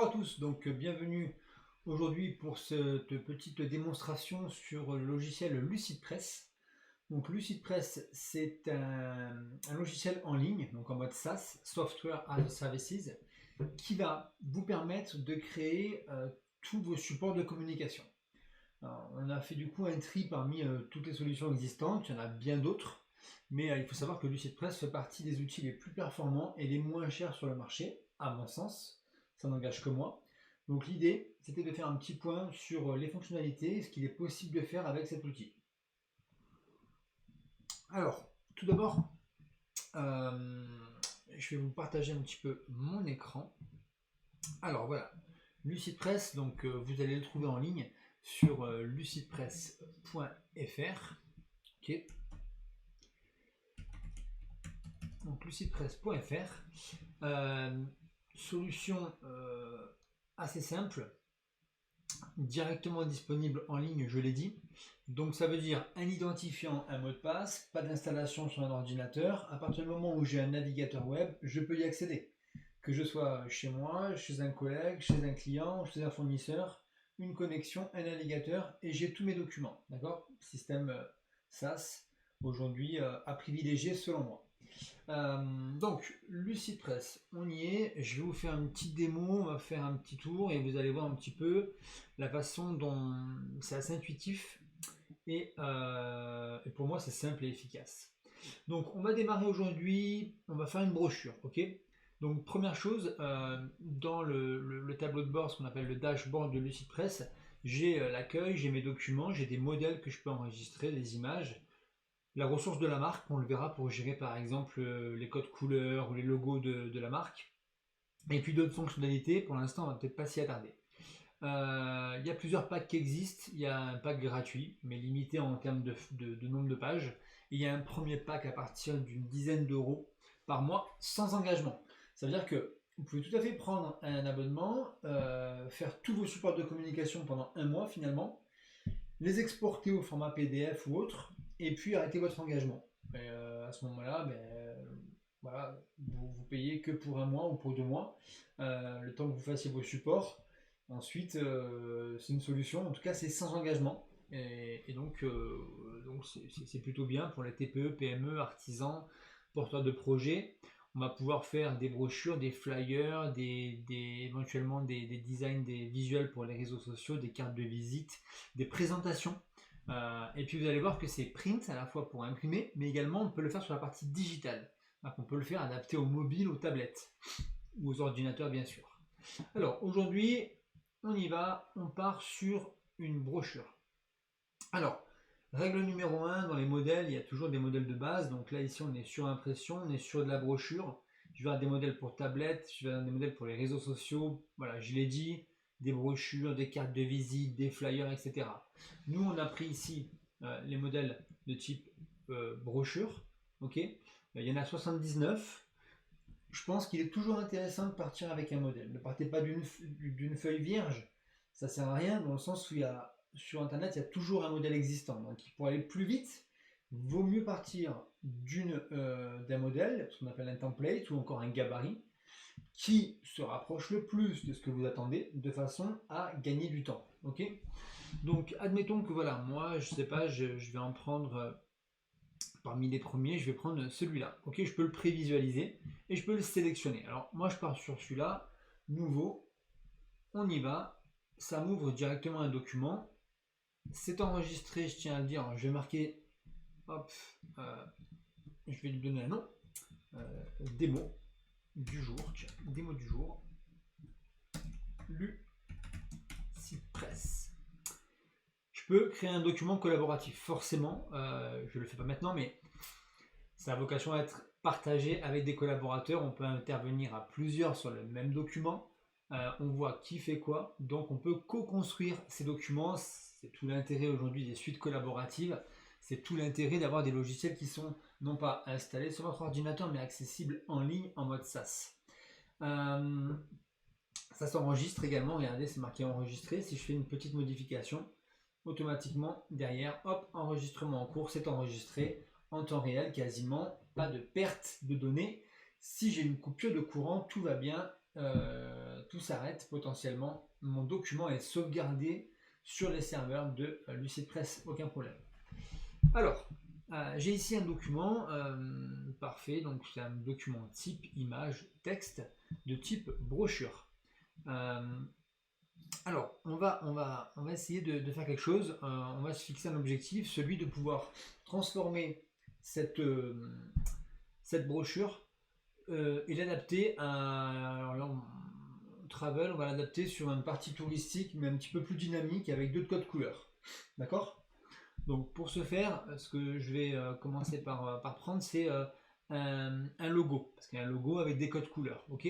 Bonjour à tous, donc bienvenue aujourd'hui pour cette petite démonstration sur le logiciel LucidPress. Donc LucidPress, c'est un logiciel en ligne, donc en mode SaaS, Software as a Services, qui va vous permettre de créer tous vos supports de communication. Alors, on a fait du coup un tri parmi toutes les solutions existantes, il y en a bien d'autres, mais il faut savoir que LucidPress fait partie des outils les plus performants et les moins chers sur le marché, à mon sens, ça n'engage que moi. Donc l'idée, c'était de faire un petit point sur les fonctionnalités et ce qu'il est possible de faire avec cet outil. Alors, tout d'abord, je vais vous partager un petit peu mon écran. Alors voilà, LucidPress, donc vous allez le trouver en ligne sur lucidpress.fr. Ok. Donc lucidpress.fr. Solution assez simple, directement disponible en ligne, je l'ai dit. Donc ça veut dire un identifiant, un mot de passe, pas d'installation sur un ordinateur. À partir du moment où j'ai un navigateur web, je peux y accéder. Que je sois chez moi, chez un collègue, chez un client, chez un fournisseur, une connexion, un navigateur et j'ai tous mes documents. D'accord? Système SaaS aujourd'hui à privilégier selon moi. Donc, LucidPress, on y est. Je vais vous faire une petite démo, on va faire un petit tour et vous allez voir un petit peu la façon dont c'est assez intuitif et pour moi c'est simple et efficace. Donc, on va démarrer aujourd'hui, on va faire une brochure, ok? Donc, première chose, dans le tableau de bord, ce qu'on appelle le dashboard de LucidPress, j'ai l'accueil, j'ai mes documents, j'ai des modèles que je peux enregistrer, des images. La ressource de la marque, on le verra pour gérer par exemple les codes couleurs ou les logos de la marque. Et puis d'autres fonctionnalités, pour l'instant on va peut-être pas s'y attarder. Il y a plusieurs packs qui existent, il y a un pack gratuit, mais limité en termes de nombre de pages. Et il y a un premier pack à partir d'une dizaine d'euros par mois, sans engagement. Ça veut dire que vous pouvez tout à fait prendre un abonnement, faire tous vos supports de communication pendant un mois finalement, les exporter au format PDF ou autre, et puis arrêter votre engagement. Et à ce moment-là, voilà, vous payez que pour un mois ou pour 2 mois, le temps que vous fassiez vos supports. Ensuite, c'est une solution, en tout cas c'est sans engagement. Et donc c'est plutôt bien pour les TPE, PME, artisans, porteurs de projets. On va pouvoir faire des brochures, des flyers, éventuellement des designs, des visuels pour les réseaux sociaux, des cartes de visite, des présentations. Et puis vous allez voir que c'est print à la fois pour imprimer, mais également on peut le faire sur la partie digitale. Donc on peut le faire adapté aux mobiles, aux tablettes ou aux ordinateurs bien sûr. Alors aujourd'hui, on y va, on part sur une brochure. Alors, règle numéro 1, dans les modèles, il y a toujours des modèles de base. Donc là, ici, on est sur impression, on est sur de la brochure. Je vais avoir des modèles pour tablettes, je vais avoir des modèles pour les réseaux sociaux. Voilà, je l'ai dit, des brochures, des cartes de visite, des flyers, etc. Nous, on a pris ici les modèles de type brochure. Ok, il y en a 79. Je pense qu'il est toujours intéressant de partir avec un modèle. Ne partez pas d'une feuille vierge, ça sert à rien dans le sens où sur internet il y a toujours un modèle existant. Donc pour aller plus vite, vaut mieux partir d'un modèle, ce qu'on appelle un template ou encore un gabarit, qui se rapproche le plus de ce que vous attendez, de façon à gagner du temps. Ok. Donc admettons que voilà, moi je sais pas, je vais en prendre parmi les premiers, je vais prendre celui-là. Ok, je peux le prévisualiser et je peux le sélectionner. Alors moi je pars sur celui-là, nouveau, on y va, ça m'ouvre directement un document. C'est enregistré, je tiens à le dire, alors, je vais marquer, hop, je vais lui donner un nom, démo du jour, tiens, démo du jour, LucidPress. Je peux créer un document collaboratif, forcément, je ne le fais pas maintenant, mais ça a vocation à être partagé avec des collaborateurs. On peut intervenir à plusieurs sur le même document. On voit qui fait quoi. Donc on peut co-construire ces documents. C'est tout l'intérêt aujourd'hui des suites collaboratives. C'est tout l'intérêt d'avoir des logiciels qui sont non pas installés sur votre ordinateur, mais accessibles en ligne en mode SaaS. Ça s'enregistre également. Regardez, c'est marqué enregistré. Si je fais une petite modification, automatiquement derrière, hop, enregistrement en cours, c'est enregistré en temps réel, quasiment pas de perte de données. Si j'ai une coupure de courant, tout va bien, tout s'arrête potentiellement. Mon document est sauvegardé sur les serveurs de LucidPress, aucun problème. Alors, j'ai ici un document parfait, donc c'est un document type image texte de type brochure. Alors, on va essayer de faire quelque chose. On va se fixer un objectif, celui de pouvoir transformer cette brochure et l'adapter à. Alors là, travel, on va l'adapter sur une partie touristique, mais un petit peu plus dynamique avec d'autres codes couleurs. D'accord? Donc, pour ce faire, ce que je vais commencer par prendre, c'est un logo, parce qu'il y a un logo avec des codes couleurs. Ok?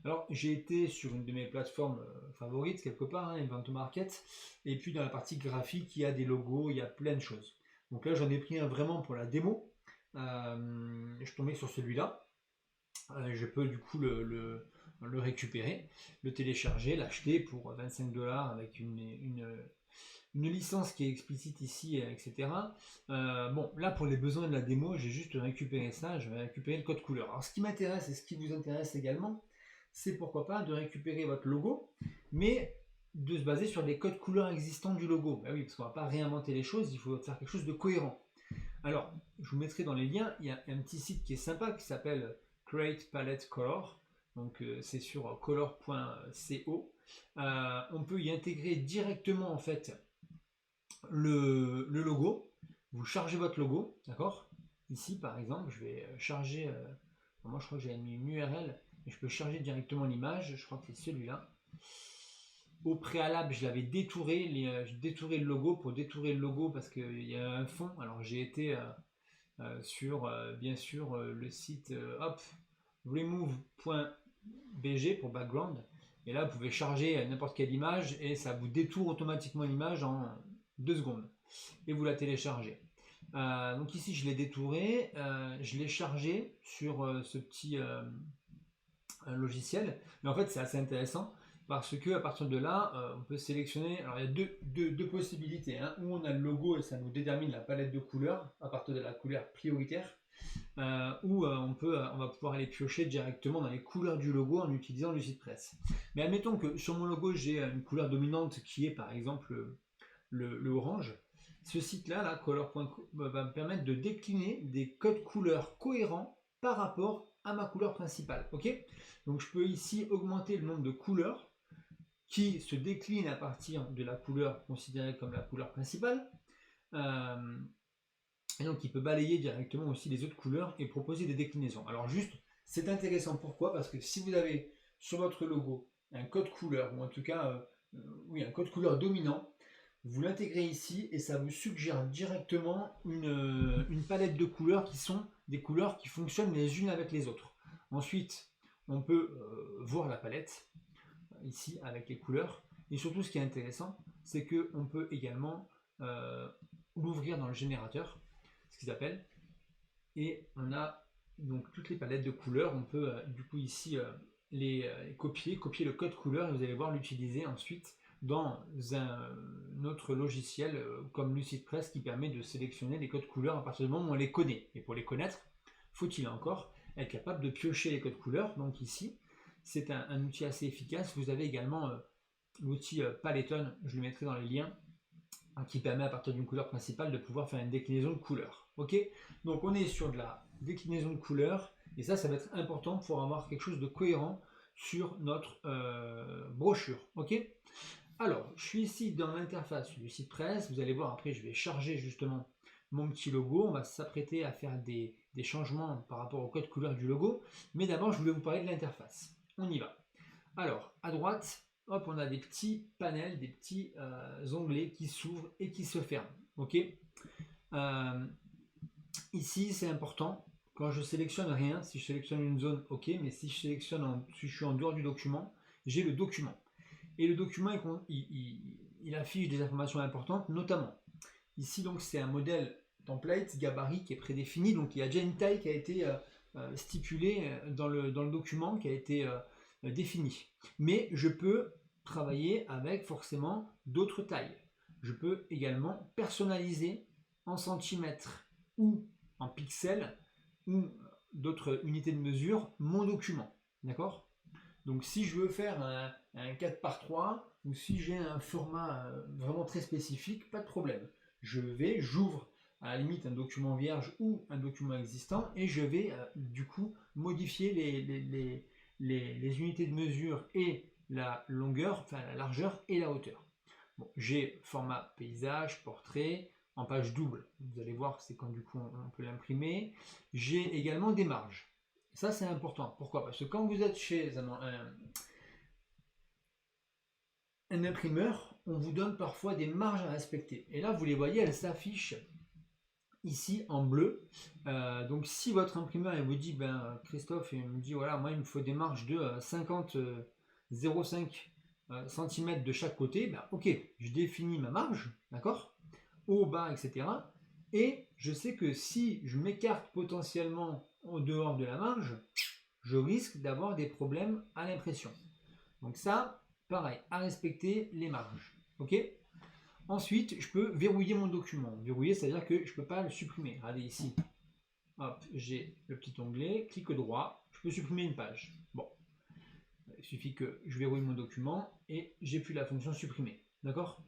Alors, j'ai été sur une de mes plateformes favorites, quelque part, hein, Inventomarket, et puis dans la partie graphique, il y a des logos, il y a plein de choses. Donc là, j'en ai pris un vraiment pour la démo. Je suis tombé sur celui-là. Je peux du coup le récupérer, le télécharger, l'acheter pour 25$ avec une licence qui est explicite ici, etc. Bon, là pour les besoins de la démo, j'ai juste récupéré ça, je vais récupérer le code couleur. Alors ce qui m'intéresse et ce qui vous intéresse également, c'est pourquoi pas de récupérer votre logo, mais de se baser sur les codes couleurs existants du logo. Ben oui, parce qu'on ne va pas réinventer les choses, il faut faire quelque chose de cohérent. Alors, je vous mettrai dans les liens, il y a un petit site qui est sympa qui s'appelle Create Palette Color. Donc c'est sur color.co. On peut y intégrer directement en fait le logo. Vous chargez votre logo, d'accord? Ici par exemple, je vais charger. Moi je crois que j'ai mis une URL, mais je peux charger directement l'image. Je crois que c'est celui-là. Au préalable, je l'avais détouré, j'ai détouré le logo pour détourer le logo parce qu'il y a un fond. Alors j'ai été sur bien sûr le site remove.bg pour background, et là vous pouvez charger n'importe quelle image et ça vous détourne automatiquement l'image en 2 secondes et vous la téléchargez. Donc ici je l'ai détouré, je l'ai chargé sur ce petit logiciel, mais en fait c'est assez intéressant parce que à partir de là on peut sélectionner. Alors il y a deux possibilités, hein, où on a le logo et ça nous détermine la palette de couleurs à partir de la couleur prioritaire, où on va pouvoir aller piocher directement dans les couleurs du logo en utilisant LucidPress. Mais admettons que sur mon logo j'ai une couleur dominante qui est par exemple le orange. Ce site-là, color.co, va me permettre de décliner des codes couleurs cohérents par rapport à ma couleur principale. Ok? Donc je peux ici augmenter le nombre de couleurs qui se déclinent à partir de la couleur considérée comme la couleur principale. Et donc il peut balayer directement aussi les autres couleurs et proposer des déclinaisons. Alors juste, c'est intéressant, pourquoi? Parce que si vous avez sur votre logo un code couleur, ou en tout cas oui, un code couleur dominant, vous l'intégrez ici et ça vous suggère directement une palette de couleurs qui sont des couleurs qui fonctionnent les unes avec les autres. Ensuite, on peut voir la palette ici avec les couleurs, et surtout ce qui est intéressant, c'est qu'on peut également l'ouvrir dans le générateur, ce qu'ils appellent, et on a donc toutes les palettes de couleurs. On peut du coup ici les copier le code couleur, et vous allez voir l'utiliser ensuite dans un autre logiciel comme LucidPress qui permet de sélectionner les codes couleurs à partir du moment où on les connaît. Et pour les connaître, faut-il encore être capable de piocher les codes couleurs. Donc ici, c'est un outil assez efficace. Vous avez également l'outil Paletton, je le mettrai dans les liens, qui permet à partir d'une couleur principale de pouvoir faire une déclinaison de couleurs. Ok, donc on est sur de la déclinaison de couleurs, et ça va être important pour avoir quelque chose de cohérent sur notre brochure. Ok, alors je suis ici dans l'interface du site presse. Vous allez voir, après je vais charger justement mon petit logo. On va s'apprêter à faire des changements par rapport au code couleur du logo, mais d'abord je voulais vous parler de l'interface. On y va. Alors à droite, hop, on a des petits panels, des petits onglets qui s'ouvrent et qui se ferment. Ok. Ici, c'est important. Quand je sélectionne rien, si je sélectionne une zone, ok, mais si je si je suis en dehors du document, j'ai le document. Et le document, il affiche des informations importantes, notamment. Ici, donc, c'est un modèle template, gabarit qui est prédéfini. Donc, il y a déjà une taille qui a été stipulée dans le document, qui a été définie. Mais je peux travailler avec forcément d'autres tailles. Je peux également personnaliser en centimètres ou en pixels ou d'autres unités de mesure mon document. D'accord? Donc si je veux faire un 4 par 3 ou si j'ai un format vraiment très spécifique, pas de problème. J'ouvre à la limite un document vierge ou un document existant et je vais du coup modifier les unités de mesure et la longueur, enfin la largeur et la hauteur. Bon, j'ai format paysage, portrait, en page double. Vous allez voir, c'est quand du coup on peut l'imprimer. J'ai également des marges. Ça c'est important. Pourquoi? Parce que quand vous êtes chez un imprimeur, on vous donne parfois des marges à respecter. Et là, vous les voyez, elles s'affichent ici en bleu. Donc si votre imprimeur il vous dit, ben Christophe, il me dit voilà, moi il me faut des marges de 50,05 cm de chaque côté, ben ok, je définis ma marge, d'accord, haut, bas, etc. Et je sais que si je m'écarte potentiellement en dehors de la marge, je risque d'avoir des problèmes à l'impression. Donc ça, pareil, à respecter les marges. Ok. Ensuite, je peux verrouiller mon document. Verrouiller, c'est-à-dire que je ne peux pas le supprimer. Regardez ici. Hop, j'ai le petit onglet, clic droit, je peux supprimer une page. Bon, il suffit que je verrouille mon document et j'ai plus la fonction supprimer. D'accord?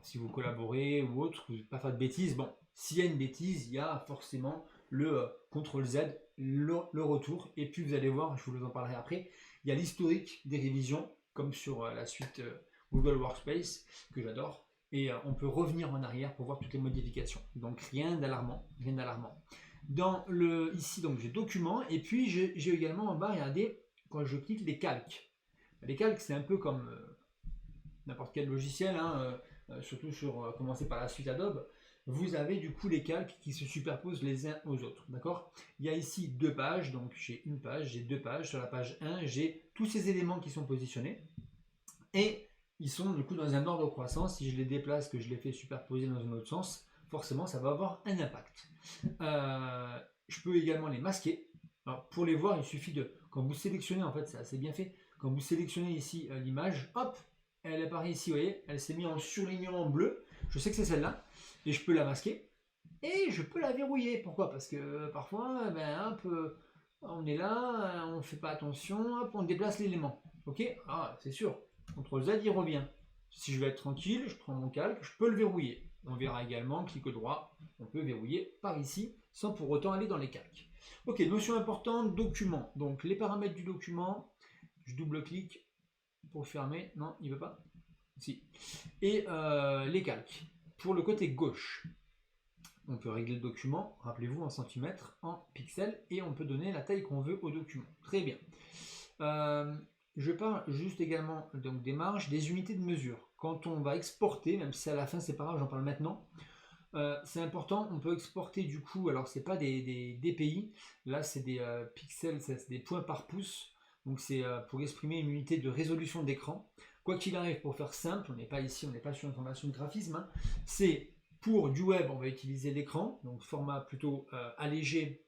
Si vous collaborez ou autre, vous ne pas faire de bêtises. Bon, s'il y a une bêtise, il y a forcément le CTRL Z, le retour. Et puis vous allez voir, je vous en parlerai après, il y a l'historique des révisions, comme sur la suite Google Workspace, que j'adore. Et on peut revenir en arrière pour voir toutes les modifications. Donc rien d'alarmant, rien d'alarmant. Dans le ici, donc j'ai documents, et puis j'ai également en bas, regardez, quand je clique les calques. Les calques, c'est un peu comme n'importe quel logiciel, hein, surtout sur commencer par la suite Adobe. Vous avez du coup les calques qui se superposent les uns aux autres, d'accord? Il y a ici deux pages, donc j'ai une page, j'ai deux pages. Sur la page 1, j'ai tous ces éléments qui sont positionnés et ils sont du coup dans un ordre croissant. Si je les déplace, que je les fais superposer dans un autre sens, forcément ça va avoir un impact. Je peux également les masquer. Alors pour les voir, il suffit de, quand vous sélectionnez, en fait c'est assez bien fait, quand vous sélectionnez ici l'image, hop, elle apparaît ici, vous voyez, elle s'est mise en surlignement bleu. Je sais que c'est celle-là, et je peux la masquer, et je peux la verrouiller. Pourquoi? Parce que parfois, ben, hop, on est là, on ne fait pas attention, hop, on déplace l'élément. Ok? Ah, c'est sûr. CTRL Z, il revient. Si je veux être tranquille, je prends mon calque, je peux le verrouiller. On verra également, clic droit, on peut verrouiller par ici, sans pour autant aller dans les calques. Ok, notion importante, document. Donc les paramètres du document, je double-clique pour fermer. Non, il ne veut pas. Si. Et les calques. Pour le côté gauche, on peut régler le document, rappelez-vous, en centimètres, en pixels, et on peut donner la taille qu'on veut au document. Très bien. Je parle juste également donc, des marges, des unités de mesure. Quand on va exporter, même si à la fin c'est pas grave, j'en parle maintenant, c'est important, on peut exporter du coup, alors c'est pas des DPI, là c'est des pixels, c'est des points par pouce, donc c'est pour exprimer une unité de résolution d'écran. Quoi qu'il arrive, pour faire simple, on n'est pas ici, on n'est pas sur une formation de graphisme, hein, c'est pour du web, on va utiliser l'écran, donc format plutôt allégé,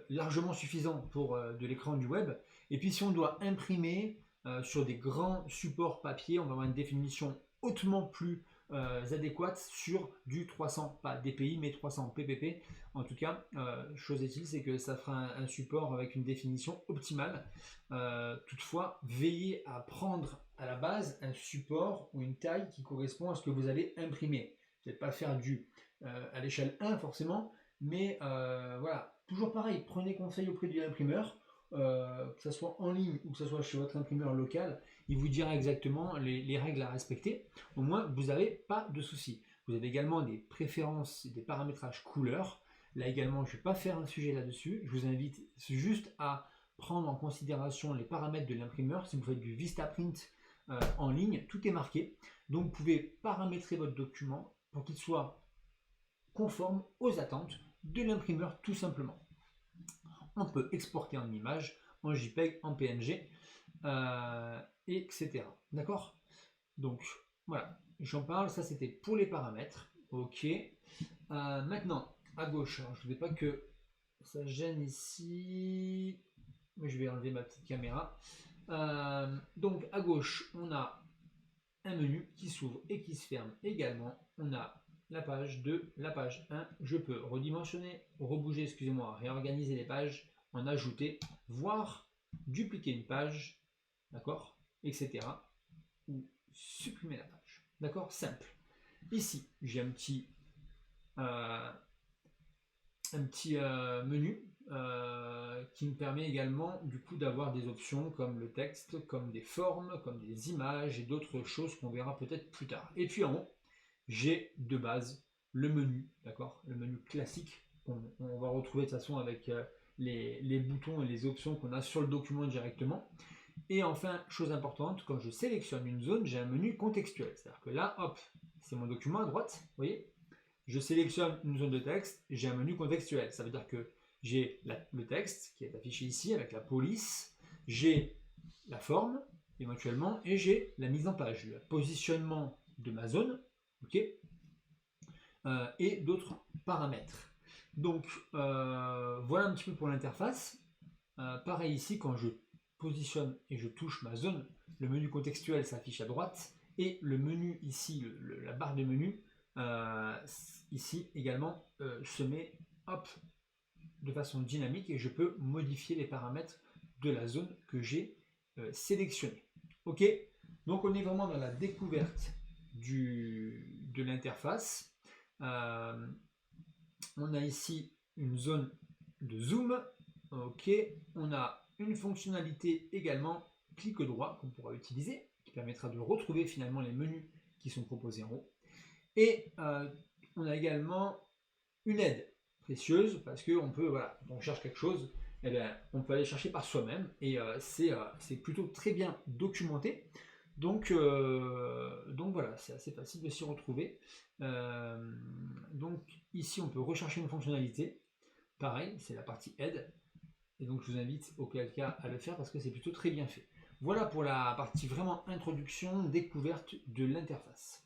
largement suffisant pour de l'écran du web. Et puis si on doit imprimer sur des grands supports papier, on va avoir une définition hautement plus adéquate sur du 300, pas DPI mais 300 ppp. En tout cas, chose est-il, c'est que ça fera un support avec une définition optimale. Toutefois, veillez à prendre à la base un support ou une taille qui correspond à ce que vous allez imprimer. Peut-être pas faire du à l'échelle 1 forcément, mais voilà, toujours pareil, prenez conseil auprès de l'imprimeur. Que ce soit en ligne ou que ce soit chez votre imprimeur local, il vous dira exactement les règles à respecter. Au moins, vous n'avez pas de soucis. Vous avez également des préférences, des paramétrages couleurs. Là également, je ne vais pas faire un sujet là-dessus. Je vous invite juste à prendre en considération les paramètres de l'imprimeur. Si vous faites du Vistaprint en ligne, tout est marqué. Donc, vous pouvez paramétrer votre document pour qu'il soit conforme aux attentes de l'imprimeur tout simplement. On peut exporter en image, en JPEG, en PNG, etc. D'accord? Donc, voilà, j'en parle, ça c'était pour les paramètres. Ok. Maintenant, à gauche, alors, je ne voudrais pas que ça gêne ici, mais je vais enlever ma petite caméra. Donc, à gauche, on a un menu qui s'ouvre et qui se ferme également. On a la page 2, la page 1. Je peux redimensionner, rebouger, excusez-moi, réorganiser les pages, en ajouter, voire dupliquer une page d'accord, etc. Ou supprimer la page, d'accord, simple. Ici, j'ai un petit menu qui me permet également du coup d'avoir des options comme le texte, comme des formes, comme des images et d'autres choses qu'on verra peut-être plus tard. Et puis en haut, j'ai de base le menu, d'accord, le menu classique on va retrouver de toute façon avec les boutons et les options qu'on a sur le document directement. Et enfin, chose importante, quand je sélectionne une zone, j'ai un menu contextuel. C'est-à-dire que là, hop, c'est mon document à droite, vous voyez, je sélectionne une zone de texte, j'ai un menu contextuel. Ça veut dire que j'ai le texte qui est affiché ici avec la police, j'ai la forme éventuellement, et j'ai la mise en page, le positionnement de ma zone, ok, et d'autres paramètres. Donc voilà un petit peu pour l'interface. Pareil ici, quand je positionne et je touche ma zone, le menu contextuel s'affiche à droite et le menu ici, la barre de menu, ici également se met hop, de façon dynamique et je peux modifier les paramètres de la zone que j'ai sélectionnée. Ok, donc on est vraiment dans la découverte de l'interface. On a ici une zone de zoom. Ok, on a une fonctionnalité également clic droit qu'on pourra utiliser, qui permettra de retrouver finalement les menus qui sont proposés en haut. Et on a également une aide précieuse parce qu'on peut, voilà, quand on cherche quelque chose, eh bien, on peut aller chercher par soi-même et c'est plutôt très bien documenté. Donc voilà, c'est assez facile de s'y retrouver. Donc ici, on peut rechercher une fonctionnalité. Pareil, c'est la partie aide. Et donc je vous invite auquel cas à le faire parce que c'est plutôt très bien fait. Voilà pour la partie vraiment introduction, découverte de l'interface.